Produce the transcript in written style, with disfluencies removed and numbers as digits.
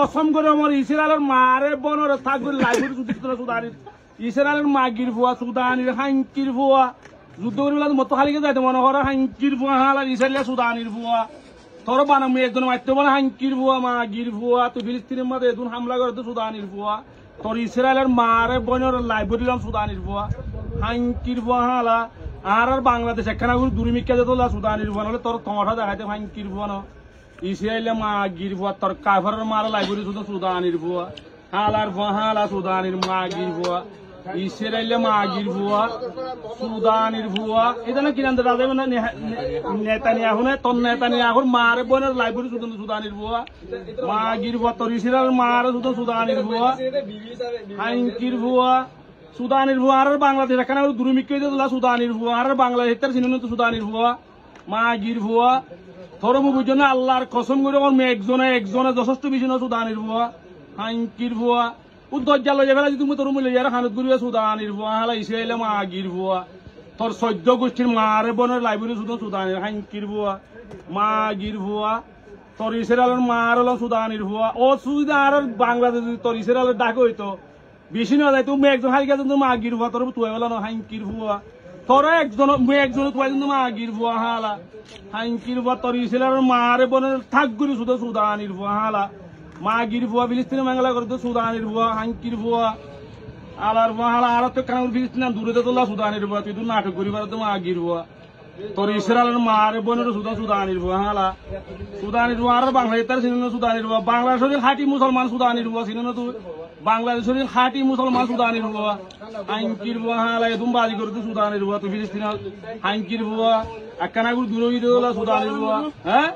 কসম করে আমার ইসরায়েলের মারে বনর থাকবে লাইব্রেরি সুদানির ইসরায়েলের মাগির ফুয়া সুদানির হাঙ্কির ফুয়া যুদ্ধ করিবার মতো খালিকে যাইতে মনে করে হাঙ্কির ফুয়া হালার ইসরায়েলের সুদানির ফুয়া তোর বানামি একজন মারতে বলে হাঙ্কির ফুয়া মাগির ফুয়া তুই ফিলিস্তিনের মধ্যে একজন হামলা করে তো সুদানির ফুয়া তোর ইসরায়েলের মারে বনর লাইব্রেরি সুদানির ফুয়া হাঙ্কির ফুয়া হালা আর বাংলাদেশ একখানা করে দুর্মিকা যেত সুদানির ফুয়া নাহলে তোর তোমাটা দেখাইতে হাঙ্কির ফুয়া ন ইসরায়েলে মাগির ফুয়া তোর কাফারের মারা লাইব্রেরি শুধু সুদানির ফুয়া হালার ফুয়া হালা সুদানির মাগির ফুয়া ইসরায়েলে মাগির ফুয়া সুদানির ফুয়া এটা না কিনা দাদা মানে নেতানিয়াহু না তোর নেতানিয়াহুর মারে বোনের লাইব্রেরি শুধু সুদানির ফুয়া মাগির ফুয়া তোর ইসরায়েলের মারে শুধু সুদানির ফুয়া হাঙ্কির ফুয়া সুদানির ফুয়া আর বাংলাদেশ এখানে দুর্মিকা যেত সুদানির ফুয়া আর বাংলাদেশ চিহ্ন তো সুদানির ফুয়া মাগির ফুয়া তোর বুঝছো না আল্লাহর কসম করে আমার একজনে যথেষ্ট বেশি না সুদানির ভুয়া হাঙ্কির ভুয়া ও দরজা লইয়া ফেলা তুমি তোর মিলে যারা খানত করিবা সুদানির ভুয়া হালা ইসরায়েলে মাগির ভুয়া তোর 14 গোষ্ঠীর মারে বনের লাইব্রেরি শুধু সুদানির হাঙ্কির ভুয়া মাগির ভুয়া তোর ইসরায়েলের মার হলো সুদানির ভুয়া ও সুবিধা আর বাংলাদেশ তোর ইসরায়েলের ডাক হইতো বেশি না যায় তুমি একজন হারিকা তুমি মাগির ভুয়া তোর তুই হলো না হাঙ্কির ভুয়া তোর একজন তুই কিন্তু মাগির ভুয়া হালা হাঙ্কির ভুয়া তোর ইসরায়েলের মারে বনের থাকগুলি শুধু সুদানির ভুয়া হালা মাগির ভুয়া ফিলিস্তিনে বাংলা করে তো সুদানির ভুয়া হাঙ্কির ভুয়া আলার ভুয়া হালা আর তো কারণ ফিলিস্তিন দূরে তোলা সুদানির ভুয়া তুই তো নাটক করিবার তো মাগির ভুয়া তোর ইসরায়েলের মারে বনের শুধু সুদানির ভুয়া হালা সুদানির ভুয়া আর বাংলাদেশের চিনেন সুদানির ভুয়া বাংলাদেশের খাঁটি মুসলমান সুদানির ভুয়া চিনেন তুই বাংলাদেশের খাঁটি মুসলমান সুদানির ভুয়া হাঙ্কির ভুয়া হালা একদম বাজি করে তো সুদানির ভুয়া তুই ফিলিস্তিন হাঙ্কির ভুয়া একখানা দূরে সুদানির ভুয়া হ্যাঁ